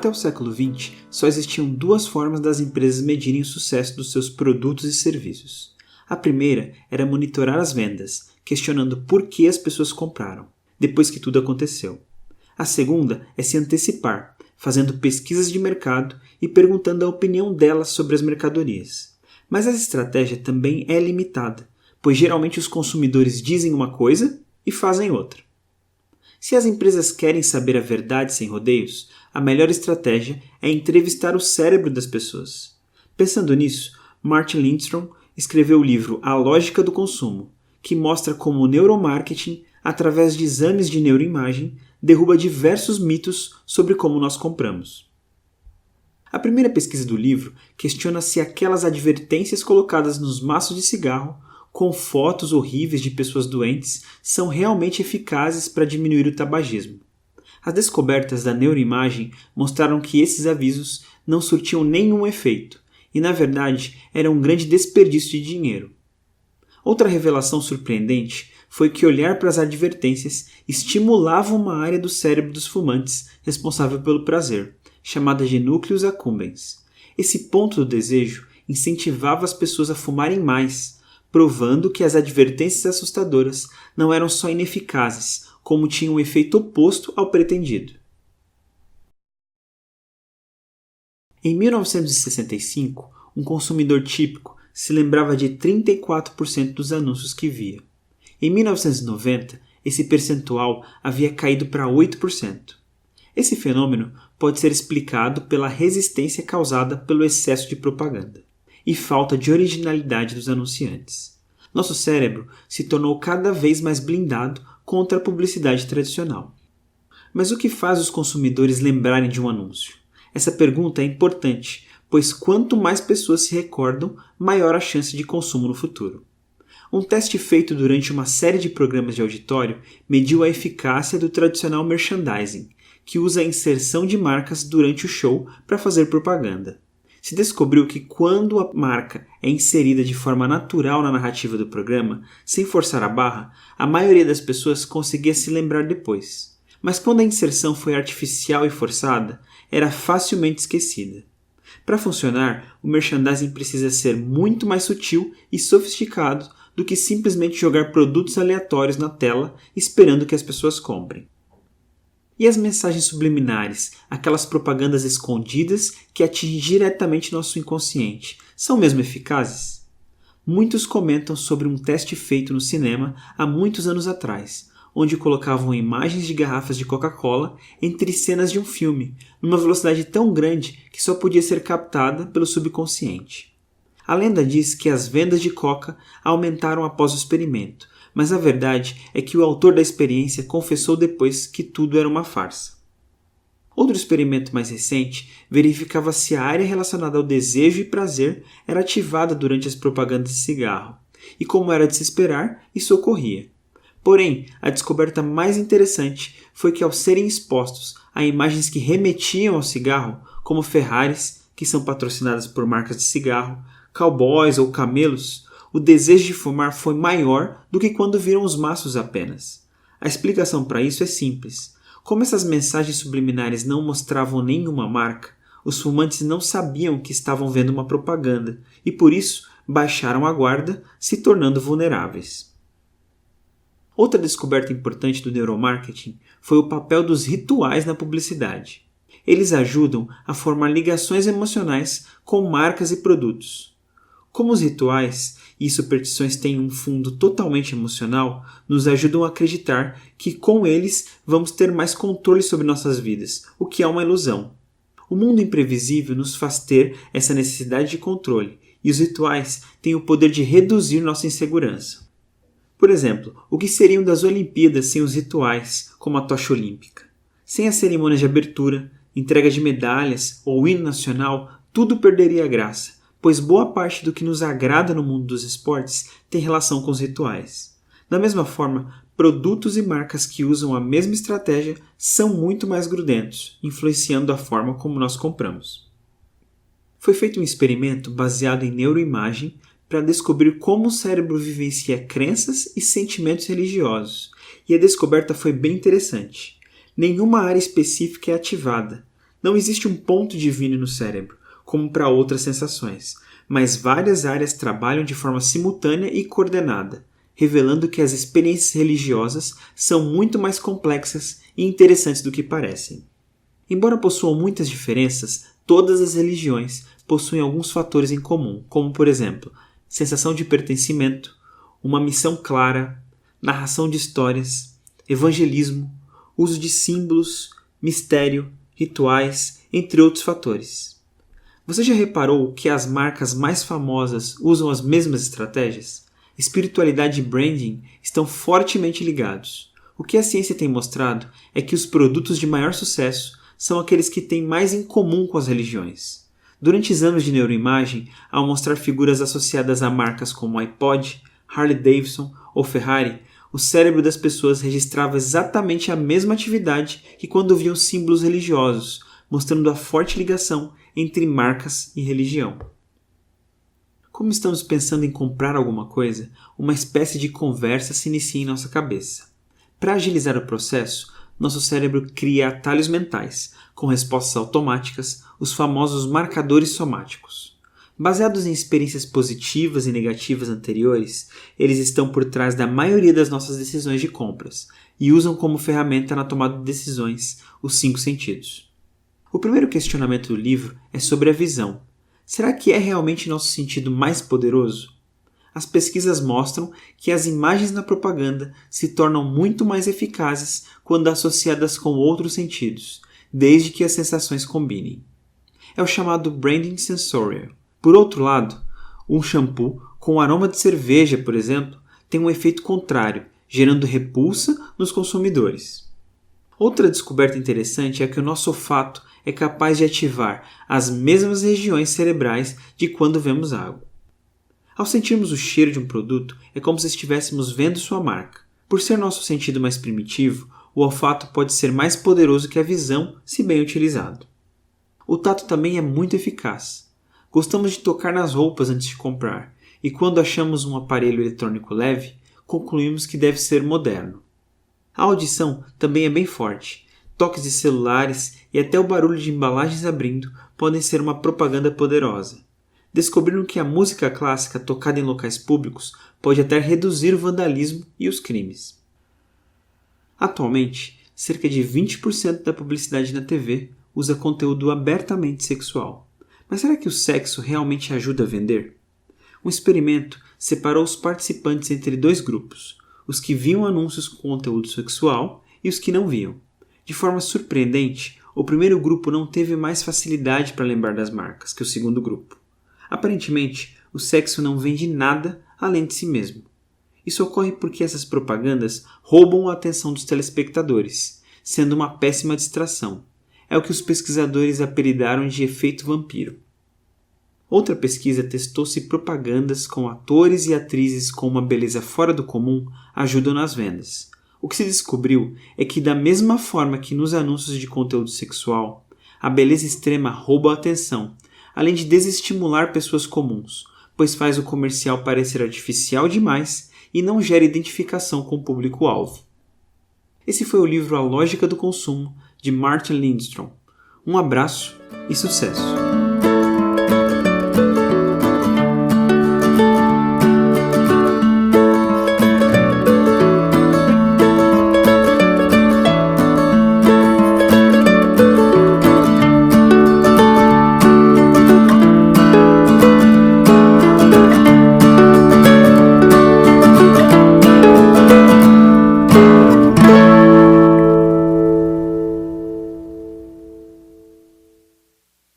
Até o século XX, só existiam duas formas das empresas medirem o sucesso dos seus produtos e serviços. A primeira era monitorar as vendas, questionando por que as pessoas compraram, depois que tudo aconteceu. A segunda é se antecipar, fazendo pesquisas de mercado e perguntando a opinião delas sobre as mercadorias. Mas essa estratégia também é limitada, pois geralmente os consumidores dizem uma coisa e fazem outra. Se as empresas querem saber a verdade sem rodeios, a melhor estratégia é entrevistar o cérebro das pessoas. Pensando nisso, Martin Lindstrom escreveu o livro A Lógica do Consumo, que mostra como o neuromarketing, através de exames de neuroimagem, derruba diversos mitos sobre como nós compramos. A primeira pesquisa do livro questiona se aquelas advertências colocadas nos maços de cigarro, com fotos horríveis de pessoas doentes, são realmente eficazes para diminuir o tabagismo. As descobertas da neuroimagem mostraram que esses avisos não surtiam nenhum efeito e, na verdade, eram um grande desperdício de dinheiro. Outra revelação surpreendente foi que olhar para as advertências estimulava uma área do cérebro dos fumantes responsável pelo prazer, chamada de núcleos accumbens. Esse ponto do desejo incentivava as pessoas a fumarem mais, provando que as advertências assustadoras não eram só ineficazes, como tinham um efeito oposto ao pretendido. Em 1965, um consumidor típico se lembrava de 34% dos anúncios que via. Em 1990, esse percentual havia caído para 8%. Esse fenômeno pode ser explicado pela resistência causada pelo excesso de propaganda e falta de originalidade dos anunciantes. Nosso cérebro se tornou cada vez mais blindado contra a publicidade tradicional. Mas o que faz os consumidores lembrarem de um anúncio? Essa pergunta é importante, pois quanto mais pessoas se recordam, maior a chance de consumo no futuro. Um teste feito durante uma série de programas de auditório mediu a eficácia do tradicional merchandising, que usa a inserção de marcas durante o show para fazer propaganda. Se descobriu que quando a marca é inserida de forma natural na narrativa do programa, sem forçar a barra, a maioria das pessoas conseguia se lembrar depois. Mas quando a inserção foi artificial e forçada, era facilmente esquecida. Para funcionar, o merchandising precisa ser muito mais sutil e sofisticado do que simplesmente jogar produtos aleatórios na tela esperando que as pessoas comprem. E as mensagens subliminares, aquelas propagandas escondidas que atingem diretamente nosso inconsciente, são mesmo eficazes? Muitos comentam sobre um teste feito no cinema há muitos anos atrás, onde colocavam imagens de garrafas de Coca-Cola entre cenas de um filme, numa velocidade tão grande que só podia ser captada pelo subconsciente. A lenda diz que as vendas de Coca aumentaram após o experimento, mas a verdade é que o autor da experiência confessou depois que tudo era uma farsa. Outro experimento mais recente verificava se a área relacionada ao desejo e prazer era ativada durante as propagandas de cigarro, e como era de se esperar, isso ocorria. Porém, a descoberta mais interessante foi que ao serem expostos a imagens que remetiam ao cigarro, como Ferraris, que são patrocinadas por marcas de cigarro, cowboys ou camelos, o desejo de fumar foi maior do que quando viram os maços apenas. A explicação para isso é simples. Como essas mensagens subliminares não mostravam nenhuma marca, os fumantes não sabiam que estavam vendo uma propaganda e por isso baixaram a guarda, se tornando vulneráveis. Outra descoberta importante do neuromarketing foi o papel dos rituais na publicidade. Eles ajudam a formar ligações emocionais com marcas e produtos. Como os rituais e superstições têm um fundo totalmente emocional, nos ajudam a acreditar que com eles vamos ter mais controle sobre nossas vidas, o que é uma ilusão. O mundo imprevisível nos faz ter essa necessidade de controle, e os rituais têm o poder de reduzir nossa insegurança. Por exemplo, o que seriam das Olimpíadas sem os rituais, como a tocha olímpica? Sem as cerimônias de abertura, entrega de medalhas ou hino nacional, tudo perderia a graça, pois boa parte do que nos agrada no mundo dos esportes tem relação com os rituais. Da mesma forma, produtos e marcas que usam a mesma estratégia são muito mais grudentos, influenciando a forma como nós compramos. Foi feito um experimento baseado em neuroimagem para descobrir como o cérebro vivencia crenças e sentimentos religiosos, e a descoberta foi bem interessante. Nenhuma área específica é ativada. Não existe um ponto divino no cérebro, como para outras sensações, mas várias áreas trabalham de forma simultânea e coordenada, revelando que as experiências religiosas são muito mais complexas e interessantes do que parecem. Embora possuam muitas diferenças, todas as religiões possuem alguns fatores em comum, como, por exemplo, sensação de pertencimento, uma missão clara, narração de histórias, evangelismo, uso de símbolos, mistério, rituais, entre outros fatores. Você já reparou que as marcas mais famosas usam as mesmas estratégias? Espiritualidade e branding estão fortemente ligados. O que a ciência tem mostrado é que os produtos de maior sucesso são aqueles que têm mais em comum com as religiões. Durante exames de neuroimagem, ao mostrar figuras associadas a marcas como iPod, Harley Davidson ou Ferrari, o cérebro das pessoas registrava exatamente a mesma atividade que quando viam símbolos religiosos, mostrando a forte ligação entre marcas e religião. Como estamos pensando em comprar alguma coisa, uma espécie de conversa se inicia em nossa cabeça. Para agilizar o processo, nosso cérebro cria atalhos mentais, com respostas automáticas, os famosos marcadores somáticos. Baseados em experiências positivas e negativas anteriores, eles estão por trás da maioria das nossas decisões de compras e usam como ferramenta na tomada de decisões os 5 sentidos. O primeiro questionamento do livro é sobre a visão. Será que é realmente nosso sentido mais poderoso? As pesquisas mostram que as imagens na propaganda se tornam muito mais eficazes quando associadas com outros sentidos, desde que as sensações combinem. É o chamado branding sensorial. Por outro lado, um shampoo com aroma de cerveja, por exemplo, tem um efeito contrário, gerando repulsa nos consumidores. Outra descoberta interessante é que o nosso olfato é capaz de ativar as mesmas regiões cerebrais de quando vemos água. Ao sentirmos o cheiro de um produto, é como se estivéssemos vendo sua marca. Por ser nosso sentido mais primitivo, o olfato pode ser mais poderoso que a visão, se bem utilizado. O tato também é muito eficaz. Gostamos de tocar nas roupas antes de comprar, e quando achamos um aparelho eletrônico leve, concluímos que deve ser moderno. A audição também é bem forte. Toques de celulares e até o barulho de embalagens abrindo podem ser uma propaganda poderosa. Descobriram que a música clássica tocada em locais públicos pode até reduzir o vandalismo e os crimes. Atualmente, cerca de 20% da publicidade na TV usa conteúdo abertamente sexual. Mas será que o sexo realmente ajuda a vender? Um experimento separou os participantes entre 2 grupos, os que viam anúncios com conteúdo sexual e os que não viam. De forma surpreendente, o primeiro grupo não teve mais facilidade para lembrar das marcas que o segundo grupo. Aparentemente, o sexo não vende nada além de si mesmo. Isso ocorre porque essas propagandas roubam a atenção dos telespectadores, sendo uma péssima distração. É o que os pesquisadores apelidaram de efeito vampiro. Outra pesquisa testou se propagandas com atores e atrizes com uma beleza fora do comum ajudam nas vendas. O que se descobriu é que, da mesma forma que nos anúncios de conteúdo sexual, a beleza extrema rouba a atenção, além de desestimular pessoas comuns, pois faz o comercial parecer artificial demais e não gera identificação com o público-alvo. Esse foi o livro A Lógica do Consumo, de Martin Lindstrom. Um abraço e sucesso!